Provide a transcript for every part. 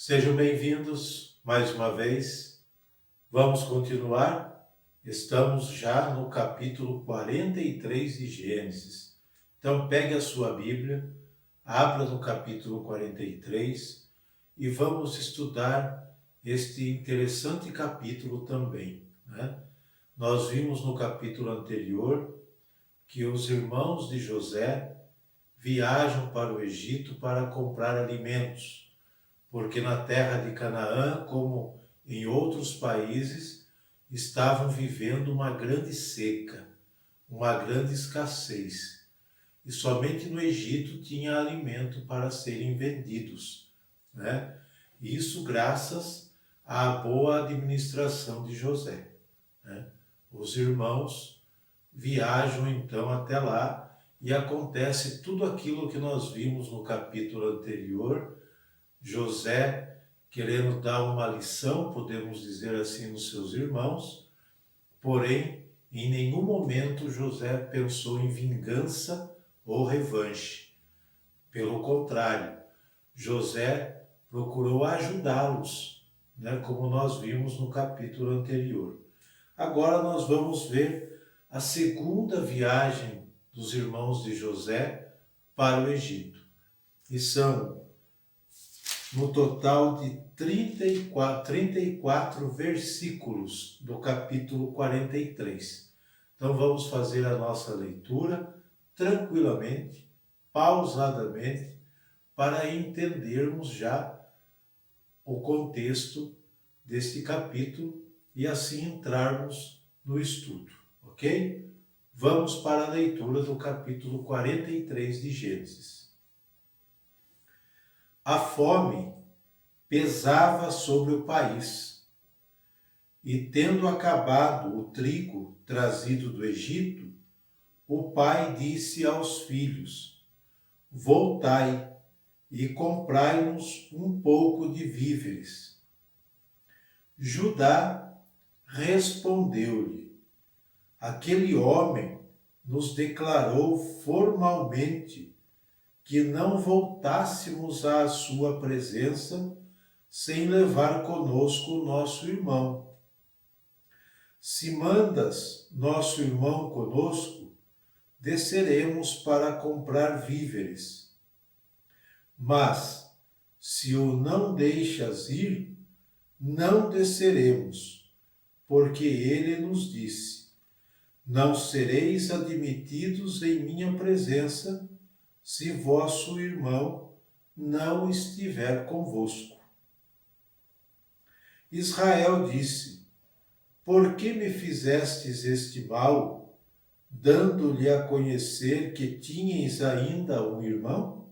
Sejam bem-vindos mais uma vez. Vamos continuar. Estamos já no capítulo 43 de Gênesis. Então, pegue a sua Bíblia, abra no capítulo 43 e vamos estudar este interessante capítulo também, né? Nós vimos no capítulo anterior que os irmãos de José viajam para o Egito para comprar alimentos, porque na terra de Canaã, como em outros países, estavam vivendo uma grande seca, uma grande escassez. E somente no Egito tinha alimento para serem vendidos, né? Isso graças à boa administração de José, né? Os irmãos viajam então até lá e acontece tudo aquilo que nós vimos no capítulo anterior. José querendo dar uma lição, podemos dizer assim, nos seus irmãos, porém, em nenhum momento José pensou em vingança ou revanche. Pelo contrário, José procurou ajudá-los, né, como nós vimos no capítulo anterior. Agora nós vamos ver a segunda viagem dos irmãos de José para o Egito. E são no total de 34 versículos do capítulo 43. Então vamos fazer a nossa leitura tranquilamente, pausadamente, para entendermos já o contexto deste capítulo e assim entrarmos no estudo, ok? Vamos para a leitura do capítulo 43 de Gênesis. A fome pesava sobre o país, e tendo acabado o trigo trazido do Egito, o pai disse aos filhos: voltai e comprai-nos um pouco de víveres. Judá respondeu-lhe: aquele homem nos declarou formalmente que não voltássemos à sua presença sem levar conosco o nosso irmão. Se mandas nosso irmão conosco, desceremos para comprar víveres. Mas, se o não deixas ir, não desceremos, porque ele nos disse: não sereis admitidos em minha presença, se vosso irmão não estiver convosco. Israel disse: por que me fizestes este mal, dando-lhe a conhecer que tinhas ainda um irmão?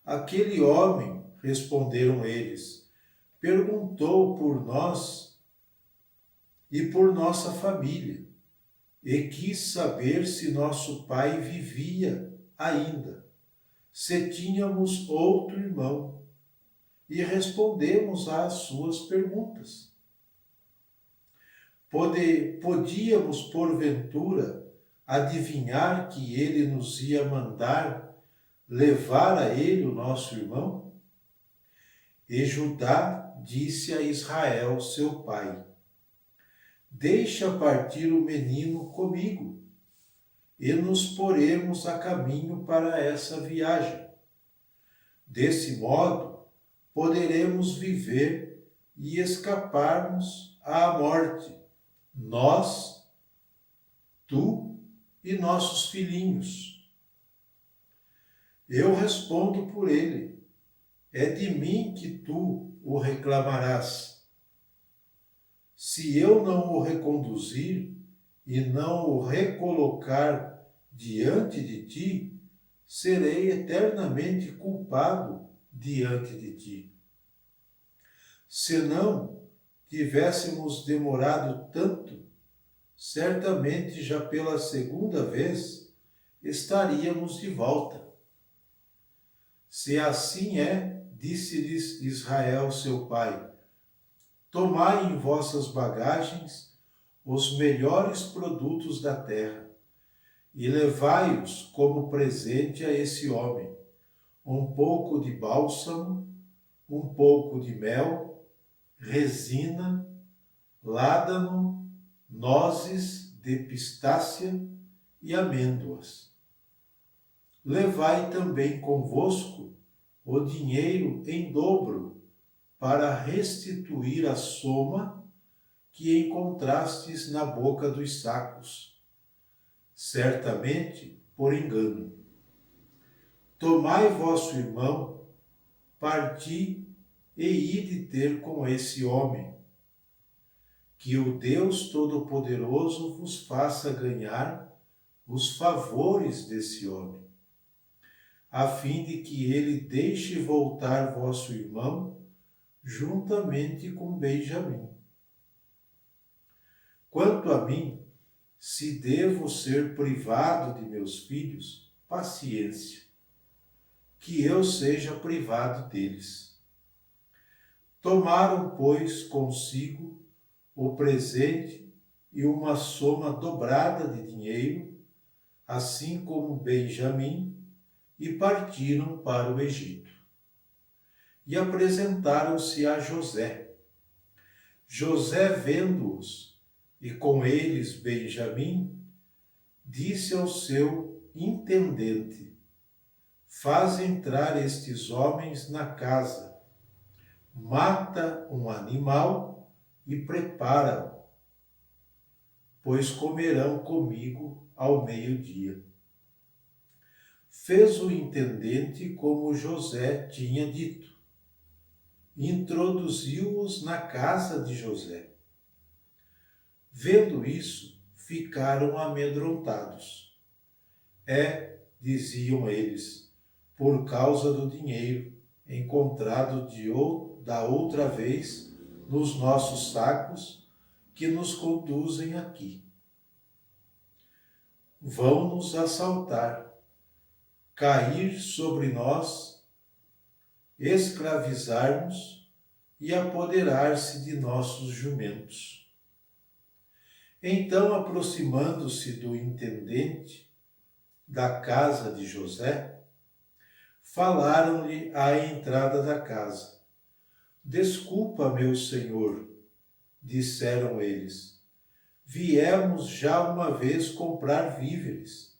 Aquele homem, responderam eles, perguntou por nós e por nossa família, e quis saber se nosso pai vivia ainda, se tínhamos outro irmão, e respondemos às suas perguntas. Podíamos, porventura, adivinhar que ele nos ia mandar levar a ele o nosso irmão? E Judá disse a Israel, seu pai: deixa partir o menino comigo, e nos poremos a caminho para essa viagem. Desse modo, poderemos viver e escaparmos à morte, nós, tu e nossos filhinhos. Eu respondo por ele: é de mim que tu o reclamarás. Se eu não o reconduzir e não o recolocar diante de ti, serei eternamente culpado diante de ti. Se não tivéssemos demorado tanto, certamente já pela segunda vez estaríamos de volta. Se assim é, disse-lhes Israel, seu pai, tomai em vossas bagagens os melhores produtos da terra e levai-os como presente a esse homem, um pouco de bálsamo, um pouco de mel, resina, ládano, nozes de pistácia e amêndoas. Levai também convosco o dinheiro em dobro, para restituir a soma que encontrastes na boca dos sacos, certamente por engano. Tomai vosso irmão, parti e ide ter com esse homem, que o Deus Todo-Poderoso vos faça ganhar os favores desse homem, a fim de que ele deixe voltar vosso irmão juntamente com Benjamim. Quanto a mim, se devo ser privado de meus filhos, paciência, que eu seja privado deles. Tomaram, pois, consigo o presente e uma soma dobrada de dinheiro, assim como Benjamim, e partiram para o Egito. E apresentaram-se a José. José, vendo-os, e com eles Benjamim, disse ao seu intendente: faz entrar estes homens na casa, mata um animal e prepara-o, pois comerão comigo ao meio-dia. Fez o intendente como José tinha dito. Introduziu-os na casa de José. Vendo isso, ficaram amedrontados. Diziam eles, por causa do dinheiro encontrado da outra vez nos nossos sacos que nos conduzem aqui. Vão nos assaltar, cair sobre nós, escravizar-nos e apoderar-se de nossos jumentos. Então, aproximando-se do intendente da casa de José, falaram-lhe à entrada da casa. Desculpa, meu senhor, disseram eles. Viemos já uma vez comprar víveres.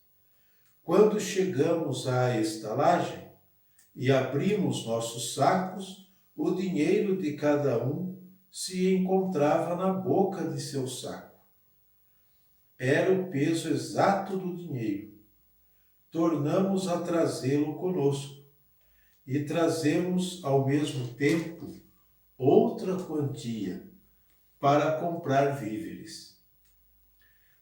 Quando chegamos à estalagem e abrimos nossos sacos, o dinheiro de cada um se encontrava na boca de seu saco. Era o peso exato do dinheiro. Tornamos a trazê-lo conosco e trazemos ao mesmo tempo outra quantia para comprar víveres.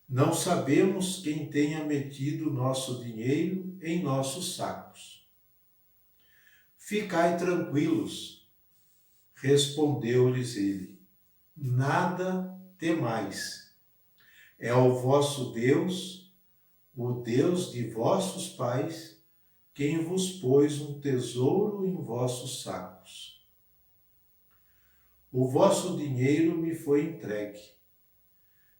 Não sabemos quem tenha metido nosso dinheiro em nossos sacos. Ficai tranquilos, respondeu-lhes ele. Nada temais. É o vosso Deus, o Deus de vossos pais, quem vos pôs um tesouro em vossos sacos. O vosso dinheiro me foi entregue.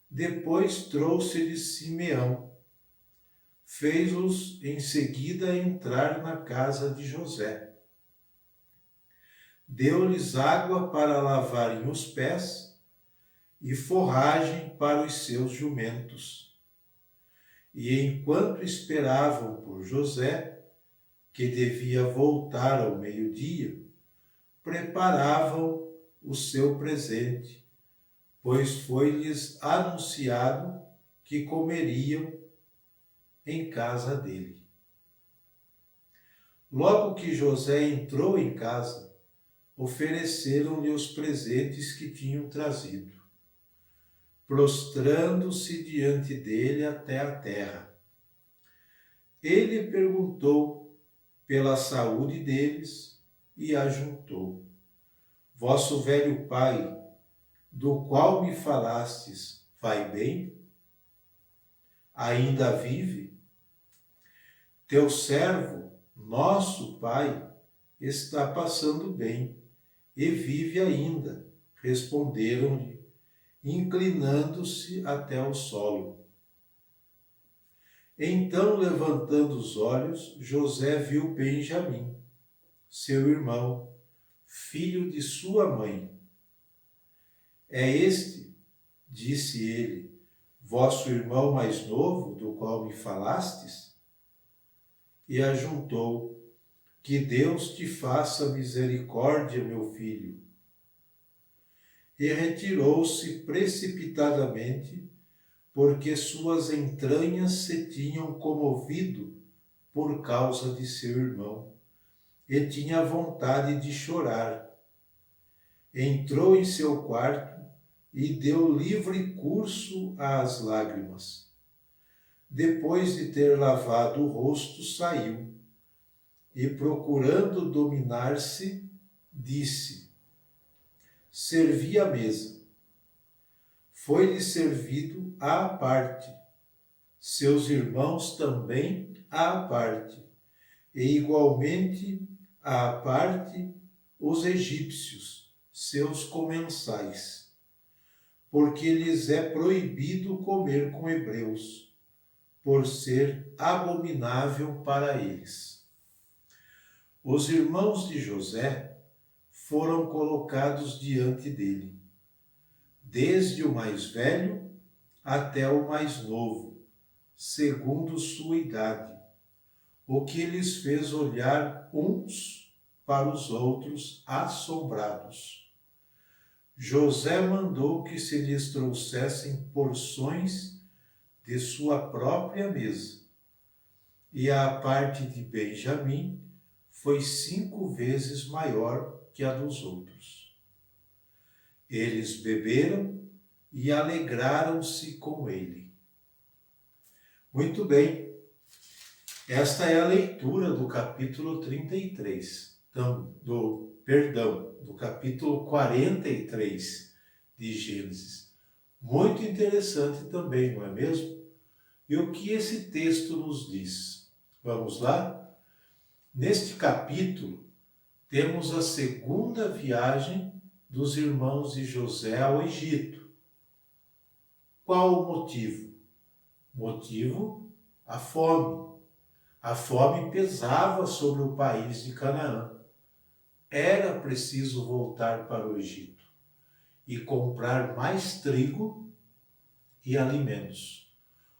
Depois trouxe-lhes Simeão. Fez-os em seguida entrar na casa de José. Deu-lhes água para lavarem os pés e forragem para os seus jumentos. E enquanto esperavam por José, que devia voltar ao meio-dia, preparavam o seu presente, pois foi-lhes anunciado que comeriam em casa dele. Logo que José entrou em casa, ofereceram-lhe os presentes que tinham trazido, prostrando-se diante dele até a terra. Ele perguntou pela saúde deles e ajuntou: vosso velho pai, do qual me falastes, vai bem? Ainda vive? Teu servo, nosso pai, está passando bem e vive ainda, responderam-lhe, inclinando-se até o solo. Então, levantando os olhos, José viu Benjamim, seu irmão, filho de sua mãe. É este, disse ele, vosso irmão mais novo, do qual me falastes? E ajuntou, que Deus te faça misericórdia, meu filho. E retirou-se precipitadamente, porque suas entranhas se tinham comovido por causa de seu irmão, e tinha vontade de chorar. Entrou em seu quarto e deu livre curso às lágrimas. Depois de ter lavado o rosto, saiu, e procurando dominar-se, disse: servi à mesa. Foi-lhe servido à parte, seus irmãos também à parte, e igualmente à parte os egípcios, seus comensais, porque lhes é proibido comer com hebreus, por ser abominável para eles. Os irmãos de José foram colocados diante dele, desde o mais velho até o mais novo, segundo sua idade, o que lhes fez olhar uns para os outros assombrados. José mandou que se lhes trouxessem porções de sua própria mesa, e a parte de Benjamim foi 5 vezes maior que a dos outros. Eles beberam e alegraram-se com ele. Muito bem, esta é a leitura do capítulo 33, do capítulo 43 de Gênesis. Muito interessante também, não é mesmo? E o que esse texto nos diz? Vamos lá? Neste capítulo, temos a segunda viagem dos irmãos de José ao Egito. Qual o motivo? Motivo, a fome. A fome pesava sobre o país de Canaã. Era preciso voltar para o Egito e comprar mais trigo e alimentos.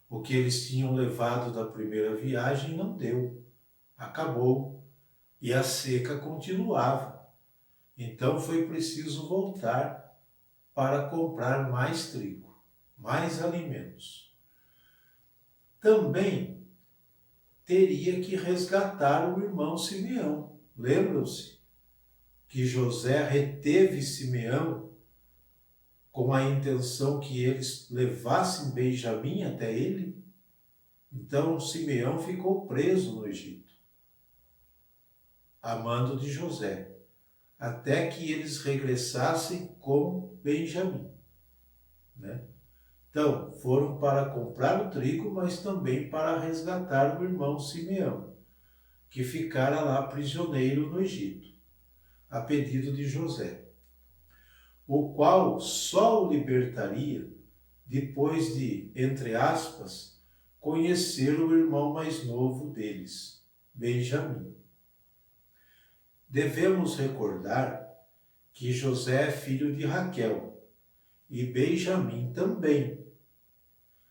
O que eles tinham levado da primeira viagem não deu. Acabou, e a seca continuava. Então foi preciso voltar para comprar mais trigo, mais alimentos. Também teria que resgatar o irmão Simeão. Lembram-se que José reteve Simeão com a intenção que eles levassem Benjamim até ele? Então Simeão ficou preso no Egito, a mando de José, até que eles regressassem com Benjamim, né? Então, foram para comprar o trigo, mas também para resgatar o irmão Simeão, que ficara lá prisioneiro no Egito, a pedido de José, o qual só o libertaria depois de, entre aspas, conhecer o irmão mais novo deles, Benjamim. Devemos recordar que José é filho de Raquel e Benjamim também.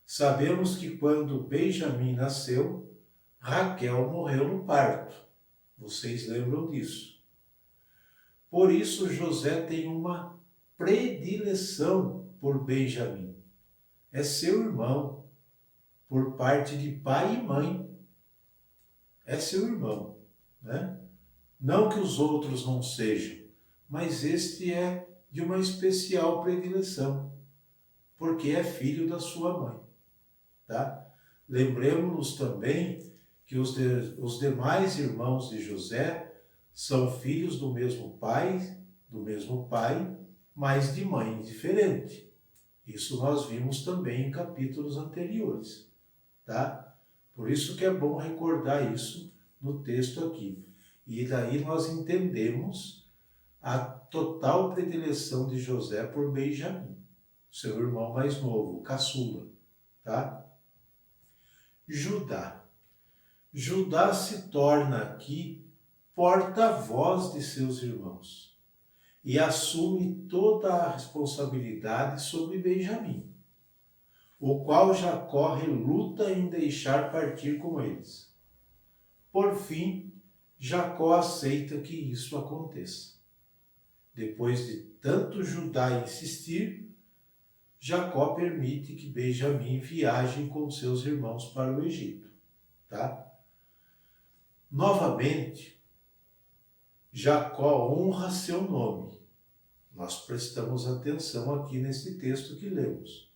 Sabemos que quando Benjamim nasceu, Raquel morreu no parto. Vocês lembram disso? Por isso, José tem uma predileção por Benjamim. É seu irmão, por parte de pai e mãe. É seu irmão, né? Não que os outros não sejam, mas este é de uma especial predileção, porque é filho da sua mãe, tá? Lembremos-nos também que os demais irmãos de José são filhos do mesmo pai, mas de mãe diferente. Isso nós vimos também em capítulos anteriores, tá? Por isso que é bom recordar isso no texto aqui. E daí nós entendemos a total predileção de José por Benjamim, seu irmão mais novo, caçula, tá? Judá. Judá se torna aqui porta-voz de seus irmãos. e assume toda a responsabilidade sobre Benjamim, o qual Jacó reluta em deixar partir com eles. Por fim, Jacó aceita que isso aconteça. Depois de tanto Judá insistir, Jacó permite que Benjamim viaje com seus irmãos para o Egito. Tá? Novamente, Jacó honra seu nome. Nós prestamos atenção aqui nesse texto que lemos.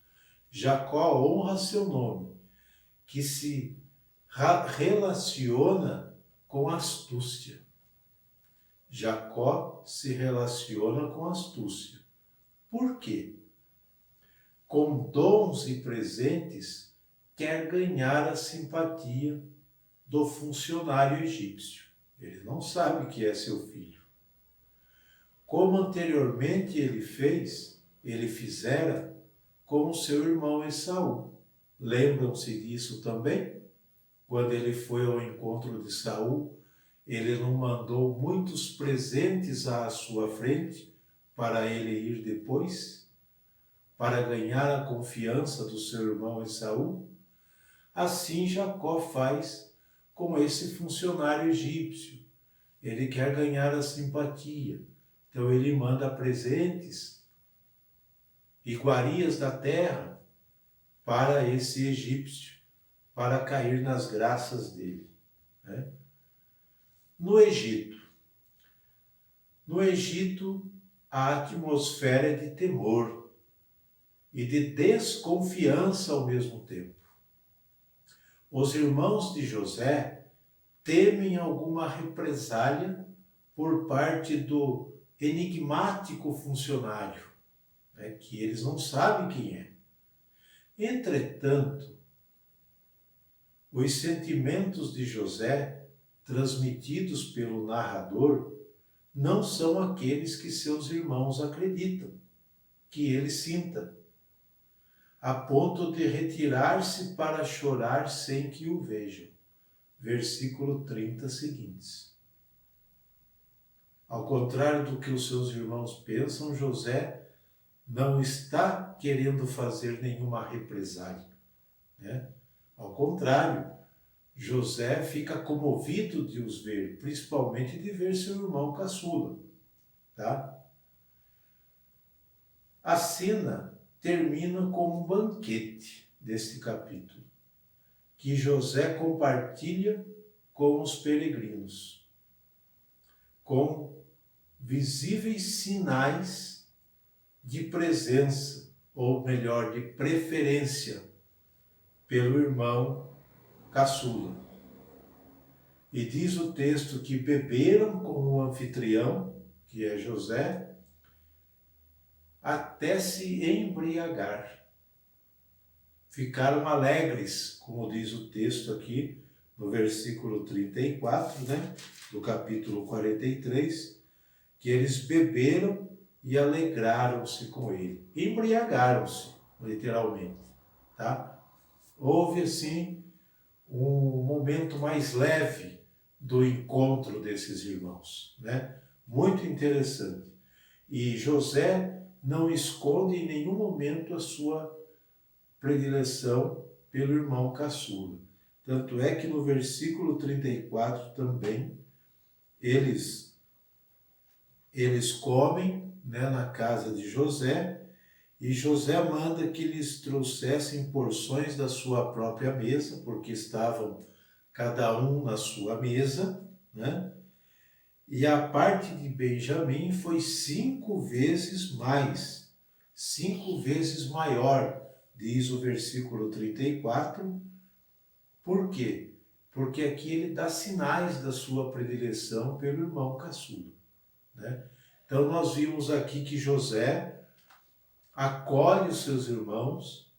Jacó honra seu nome, que se relaciona com astúcia. Jacó se relaciona com astúcia. Por quê? Com dons e presentes, quer ganhar a simpatia do funcionário egípcio. Ele não sabe que é seu filho. Como anteriormente ele fizera com o seu irmão Esaú. Lembram-se disso também? Quando ele foi ao encontro de Saul, ele não mandou muitos presentes à sua frente para ele ir depois, para ganhar a confiança do seu irmão Esaú? Assim Jacó faz com esse funcionário egípcio. Ele quer ganhar a simpatia. Então ele manda presentes, iguarias da terra para esse egípcio, para cair nas graças dele. Né? No Egito, a atmosfera é de temor e de desconfiança ao mesmo tempo. Os irmãos de José temem alguma represália por parte do enigmático funcionário, né, que eles não sabem quem é. Entretanto, os sentimentos de José, transmitidos pelo narrador, não são aqueles que seus irmãos acreditam que ele sinta, a ponto de retirar-se para chorar sem que o vejam. Versículo 30 seguintes. Ao contrário do que os seus irmãos pensam, José não está querendo fazer nenhuma represália, né? Ao contrário, José fica comovido de os ver, principalmente de ver seu irmão caçula. Tá? A cena termina com um banquete deste capítulo, que José compartilha com os peregrinos, com visíveis sinais de presença, ou melhor, de preferência pelo irmão caçula. E diz o texto que beberam com o anfitrião, que é José, até se embriagar. Ficaram alegres, como diz o texto aqui no versículo 34, né, do capítulo 43, que eles beberam e alegraram-se com ele. Embriagaram-se, literalmente. Tá? Houve, assim, um momento mais leve do encontro desses irmãos, né? Muito interessante. E José não esconde em nenhum momento a sua predileção pelo irmão caçula. Tanto é que no versículo 34 também, eles comem, né, na casa de José, e José manda que lhes trouxessem porções da sua própria mesa, porque estavam cada um na sua mesa, né? E a parte de Benjamim foi 5 vezes mais, 5 vezes maior, diz o versículo 34. Por quê? Porque aqui ele dá sinais da sua predileção pelo irmão caçula, né? Então nós vimos aqui que José acolhe os seus irmãos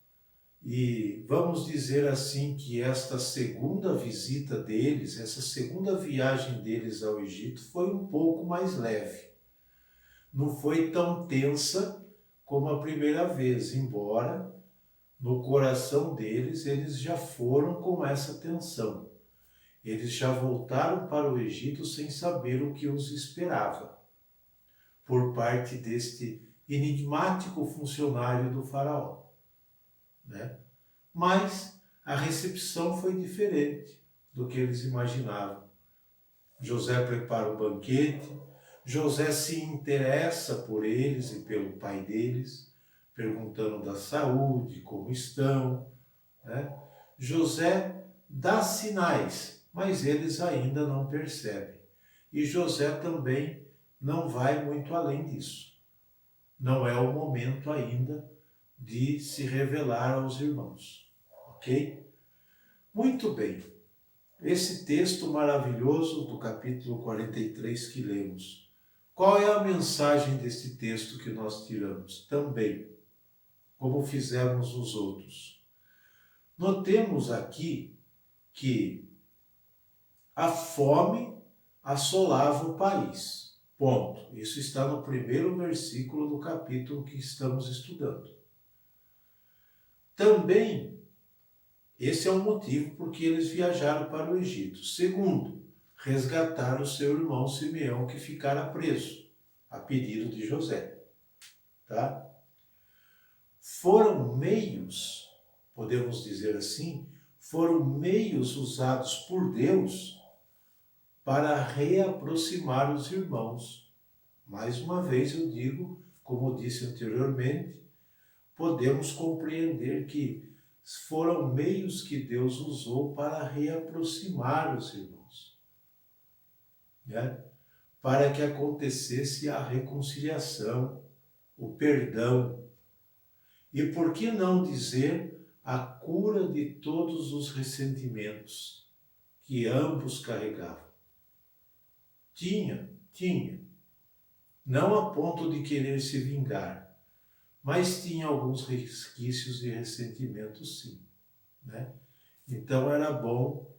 e vamos dizer assim que esta segunda visita deles, essa segunda viagem deles ao Egito foi um pouco mais leve. Não foi tão tensa como a primeira vez, embora no coração deles eles já foram com essa tensão. Eles já voltaram para o Egito sem saber o que os esperava. por parte deste enigmático funcionário do faraó, né? Mas a recepção foi diferente do que eles imaginavam. José prepara o banquete, José se interessa por eles e pelo pai deles, perguntando da saúde, como estão, né? José dá sinais, mas eles ainda não percebem. E José também não vai muito além disso. Não é o momento ainda de se revelar aos irmãos, ok? Muito bem. Esse texto maravilhoso do capítulo 43 que lemos. Qual é a mensagem desse texto que nós tiramos? Também, como fizemos os outros. Notemos aqui que a fome assolava o país. Ponto. Isso está no primeiro versículo do capítulo que estamos estudando. Também, esse é o motivo por que eles viajaram para o Egito. Segundo, resgatar o seu irmão Simeão, que ficara preso, a pedido de José. Tá? Foram meios, podemos dizer assim, foram meios usados por Deus para reaproximar os irmãos. Mais uma vez eu digo, como disse anteriormente, podemos compreender que foram meios que Deus usou para reaproximar os irmãos, né? Para que acontecesse a reconciliação, o perdão. E por que não dizer a cura de todos os ressentimentos que ambos carregavam? Tinha. Não a ponto de querer se vingar, mas tinha alguns resquícios de ressentimento, sim, né? Então era bom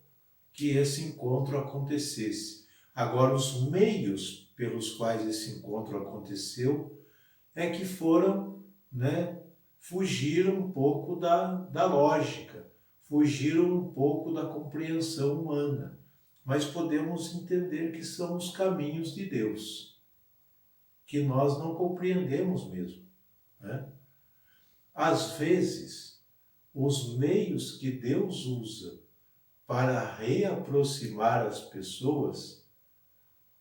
que esse encontro acontecesse. Agora, os meios pelos quais esse encontro aconteceu é que foram, né, fugiram um pouco da lógica, fugiram um pouco da compreensão humana. Mas podemos entender que são os caminhos de Deus, que nós não compreendemos mesmo, né? Às vezes, os meios que Deus usa para reaproximar as pessoas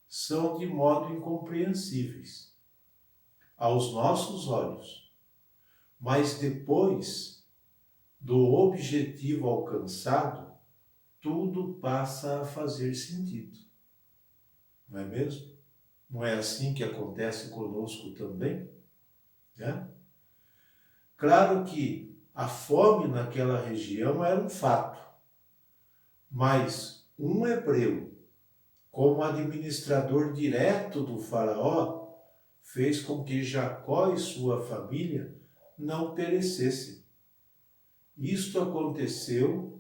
são de modo incompreensíveis aos nossos olhos, mas depois do objetivo alcançado, tudo passa a fazer sentido. Não é mesmo? Não é assim que acontece conosco também? Né? Claro que a fome naquela região era um fato, mas um hebreu, como administrador direto do faraó, fez com que Jacó e sua família não perecessem. Isto aconteceu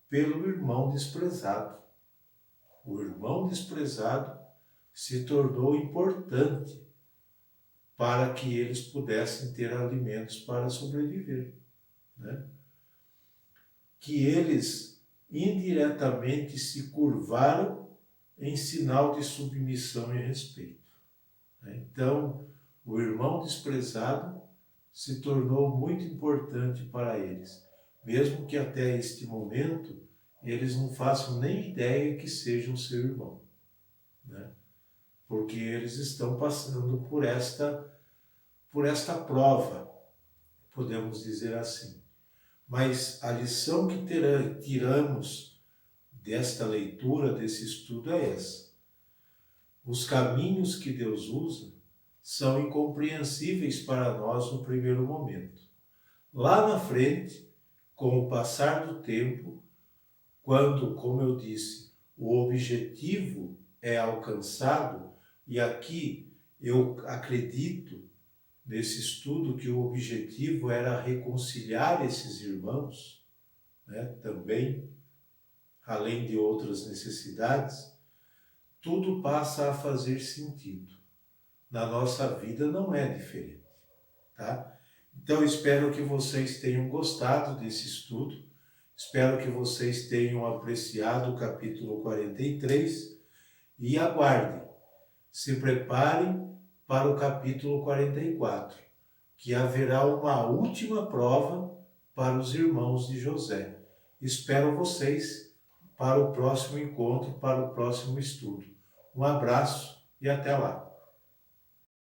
pelo irmão desprezado. O irmão desprezado se tornou importante para que eles pudessem ter alimentos para sobreviver, né? Que eles indiretamente se curvaram em sinal de submissão e respeito, né? Então, o irmão desprezado se tornou muito importante para eles, mesmo que até este momento eles não façam nem ideia que seja o seu irmão, né? Porque eles estão passando por esta prova, podemos dizer assim. Mas a lição que tiramos desta leitura, desse estudo é essa. Os caminhos que Deus usa são incompreensíveis para nós no primeiro momento. Lá na frente, com o passar do tempo, quando, como eu disse, o objetivo é alcançado, e aqui eu acredito nesse estudo que o objetivo era reconciliar esses irmãos, né, também, além de outras necessidades, tudo passa a fazer sentido. Na nossa vida não é diferente, tá? Então, espero que vocês tenham gostado desse estudo, espero que vocês tenham apreciado o capítulo 43 e aguardem, se preparem para o capítulo 44, que haverá uma última prova para os irmãos de José. Espero vocês para o próximo encontro, para o próximo estudo. Um abraço e até lá.